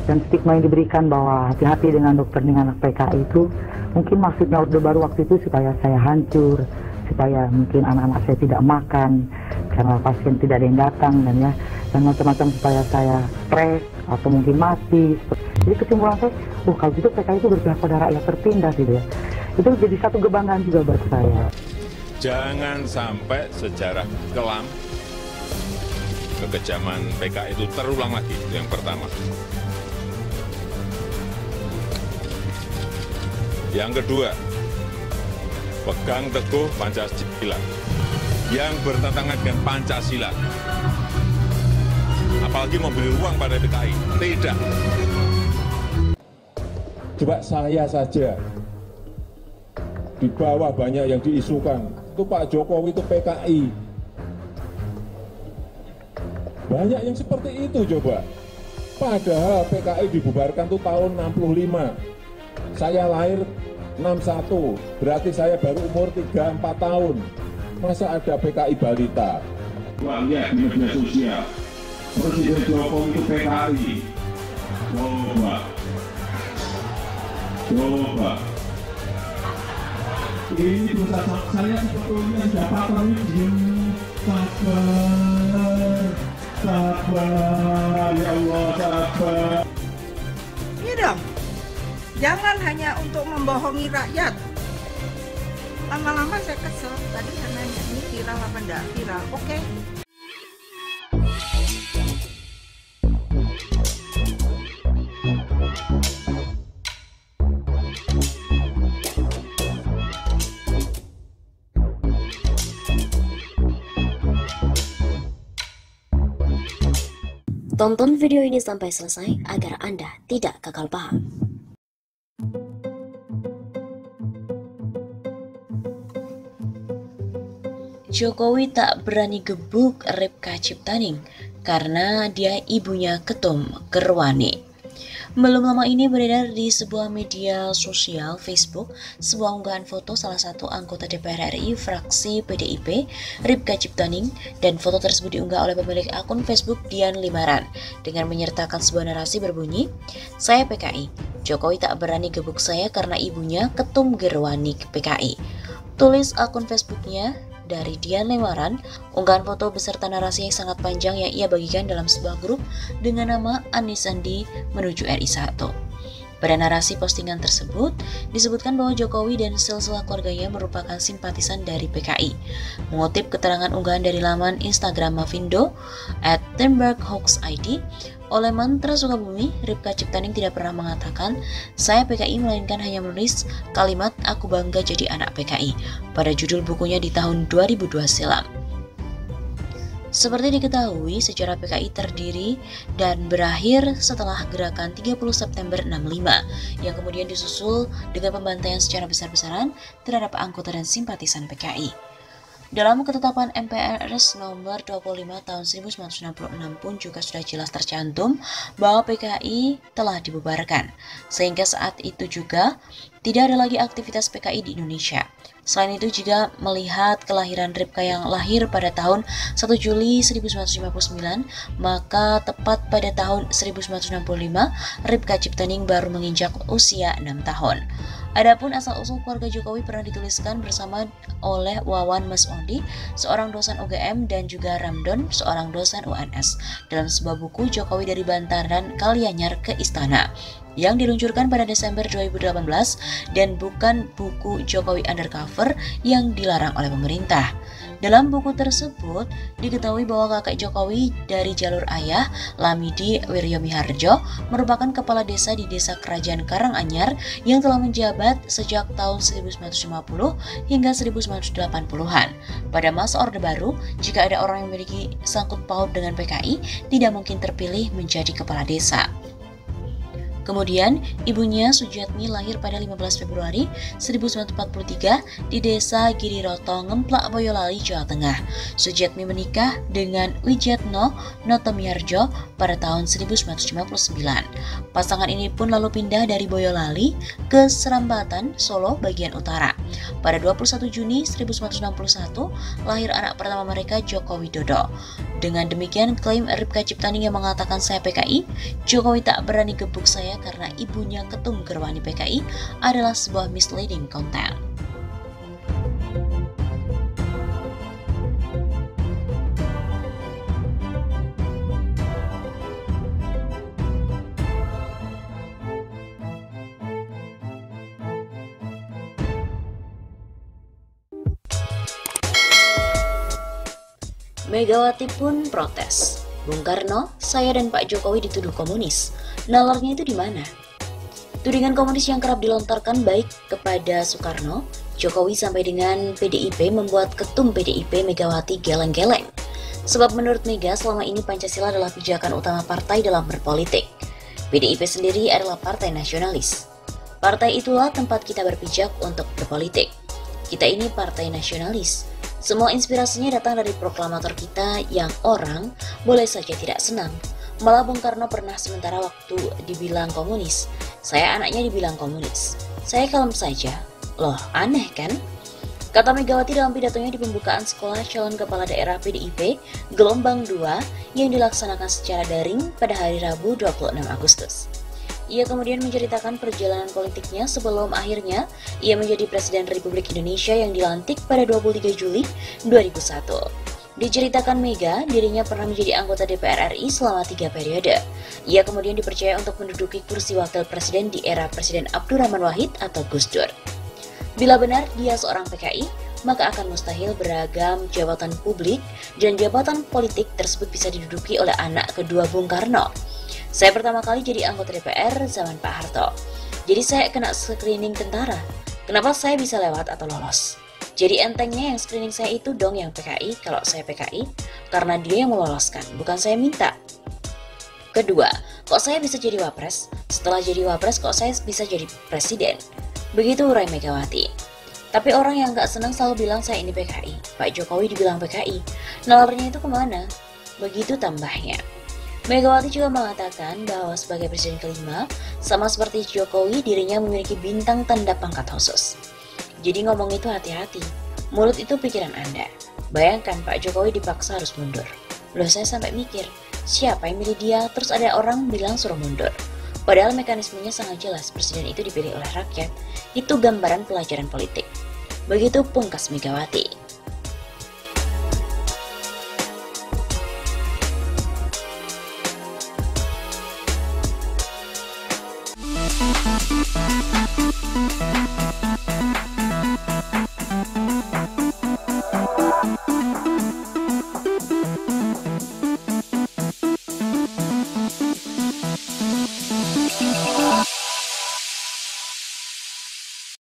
Dan stigma yang diberikan bahwa hati-hati dengan dokter dengan anak PKI itu mungkin maksudnya Orde Baru waktu itu supaya saya hancur, supaya mungkin anak-anak saya tidak makan karena pasien tidak ada yang datang dan macam-macam, supaya saya stres atau mungkin mati. Jadi kesimpulan saya, kalau gitu PKI itu berpihak pada rakyat tertindas gitu ya. Itu jadi satu kebanggaan juga buat saya. Jangan sampai sejarah kelam kekejaman PKI itu terulang lagi, itu yang pertama. Yang kedua, pegang teguh Pancasila yang bertentangan dengan Pancasila. Apalagi memberi ruang pada PKI. Tidak. Coba saya saja, di bawah banyak yang diisukan, itu Pak Jokowi itu PKI. Banyak yang seperti itu coba. Padahal PKI dibubarkan tuh tahun 65. Saya lahir 61, berarti saya baru umur 3-4 tahun. Masa ada PKI balita? Wah, lihat di media sosial, Presiden Jokowi itu PKI. Coba. Ini dosa saya sebetulnya sudah patah sabar, ya Allah, sabar. Ini dong, jangan hanya untuk membohongi rakyat. Lama-lama saya kesel, tadi saya nanya ini viral apa enggak viral, oke. Tonton video ini sampai selesai agar Anda tidak gagal paham. Jokowi tak berani gebuk Ripka Ciptaning karena dia ibunya Ketum Gerwani. Belum lama ini beredar di sebuah media sosial Facebook sebuah unggahan foto salah satu anggota DPR RI fraksi PDIP, Ripka Ciptaning, dan foto tersebut diunggah oleh pemilik akun Facebook Dian Limaran dengan menyertakan sebuah narasi berbunyi, "Saya PKI, Jokowi tak berani gebuk saya karena ibunya Ketum Gerwani PKI." Tulis akun Facebooknya dari Dian Limaran. Unggahan foto beserta narasi yang sangat panjang yang ia bagikan dalam sebuah grup dengan nama Anies Sandi menuju RI1. Pada narasi postingan tersebut, disebutkan bahwa Jokowi dan silsilah keluarganya merupakan simpatisan dari PKI. Mengutip keterangan unggahan dari laman Instagram Mavindo @timberghoaxid, oleh Mantra Sukabumi, Ripka Ciptaning tidak pernah mengatakan "saya PKI", melainkan hanya menulis kalimat "aku bangga jadi anak PKI" pada judul bukunya di tahun 2002 silam. Seperti diketahui, sejarah PKI terdiri dan berakhir setelah gerakan 30 September 65 yang kemudian disusul dengan pembantaian secara besar-besaran terhadap anggota dan simpatisan PKI. Dalam ketetapan MPRS nomor 25 tahun 1966 pun juga sudah jelas tercantum bahwa PKI telah dibubarkan, sehingga saat itu juga tidak ada lagi aktivitas PKI di Indonesia. Selain itu juga melihat kelahiran Ripka yang lahir pada tahun 1 Juli 1959, maka tepat pada tahun 1965, Ripka Ciptaning baru menginjak usia 6 tahun. Adapun asal-usul keluarga Jokowi pernah dituliskan bersama oleh Wawan Masondi, seorang dosen UGM, dan juga Ramdon, seorang dosen UNS, dalam sebuah buku Jokowi dari Bantaran Kalianyar ke Istana, yang diluncurkan pada Desember 2018 dan bukan buku Jokowi Undercover yang dilarang oleh pemerintah. Dalam buku tersebut diketahui bahwa kakek Jokowi dari jalur ayah, Lamidi Wiryomiharjo, merupakan kepala desa di Desa Kerajaan Karanganyar yang telah menjabat sejak tahun 1950 hingga 1980-an. Pada masa Orde Baru, jika ada orang yang memiliki sangkut paut dengan PKI, tidak mungkin terpilih menjadi kepala desa. Kemudian, ibunya Sujiatmi lahir pada 15 Februari 1943 di Desa Giriroto, Ngemplak, Boyolali, Jawa Tengah. Sujiatmi menikah dengan Wijatno Notomiharjo pada tahun 1959. Pasangan ini pun lalu pindah dari Boyolali ke Serambatan, Solo, bagian utara. Pada 21 Juni 1961, lahir anak pertama mereka, Joko Widodo. Dengan demikian, klaim Ripka Ciptani yang mengatakan saya PKI, Jokowi tak berani gebuk saya karena ibunya ketum Gerwani PKI adalah sebuah misleading content. Megawati pun protes. Bung Karno, saya dan Pak Jokowi dituduh komunis. Nalarnya itu di mana? Tudingan komunis yang kerap dilontarkan baik kepada Soekarno, Jokowi sampai dengan PDIP membuat ketum PDIP Megawati geleng-geleng. Sebab menurut Mega selama ini Pancasila adalah pijakan utama partai dalam berpolitik. PDIP sendiri adalah partai nasionalis. Partai itulah tempat kita berpijak untuk berpolitik. Kita ini partai nasionalis. Semua inspirasinya datang dari proklamator kita yang orang boleh saja tidak senang. Malah Bung Karno pernah sementara waktu dibilang komunis, saya anaknya dibilang komunis. Saya kalem saja. Loh, aneh kan? Kata Megawati dalam pidatonya di pembukaan sekolah calon kepala daerah PDIP gelombang 2 yang dilaksanakan secara daring pada hari Rabu 26 Agustus. Ia kemudian menceritakan perjalanan politiknya sebelum akhirnya ia menjadi Presiden Republik Indonesia yang dilantik pada 23 Juli 2001. Diceritakan Mega, dirinya pernah menjadi anggota DPR RI selama 3 periode. Ia kemudian dipercaya untuk menduduki kursi Wakil Presiden di era Presiden Abdurrahman Wahid atau Gus Dur. Bila benar dia seorang PKI, maka akan mustahil beragam jabatan publik dan jabatan politik tersebut bisa diduduki oleh anak kedua Bung Karno. Saya pertama kali jadi anggota DPR zaman Pak Harto. Jadi saya kena screening tentara. Kenapa saya bisa lewat atau lolos? Jadi entengnya yang screening saya itu dong yang PKI kalau saya PKI, karena dia yang meloloskan, bukan saya minta. Kedua, kok saya bisa jadi wapres? Setelah jadi wapres kok saya bisa jadi presiden? Begitu urai Megawati. Tapi orang yang gak senang selalu bilang saya ini PKI. Pak Jokowi dibilang PKI. Nalarnya itu kemana? Begitu tambahnya. Megawati juga mengatakan bahwa sebagai presiden kelima, sama seperti Jokowi, dirinya memiliki bintang tanda pangkat khusus. Jadi ngomong itu hati-hati, mulut itu pikiran Anda. Bayangkan Pak Jokowi dipaksa harus mundur. Loh saya sampai mikir, siapa yang milih dia terus ada orang bilang suruh mundur. Padahal mekanismenya sangat jelas, presiden itu dipilih oleh rakyat. Itu gambaran pelajaran politik. Begitu pungkas Megawati.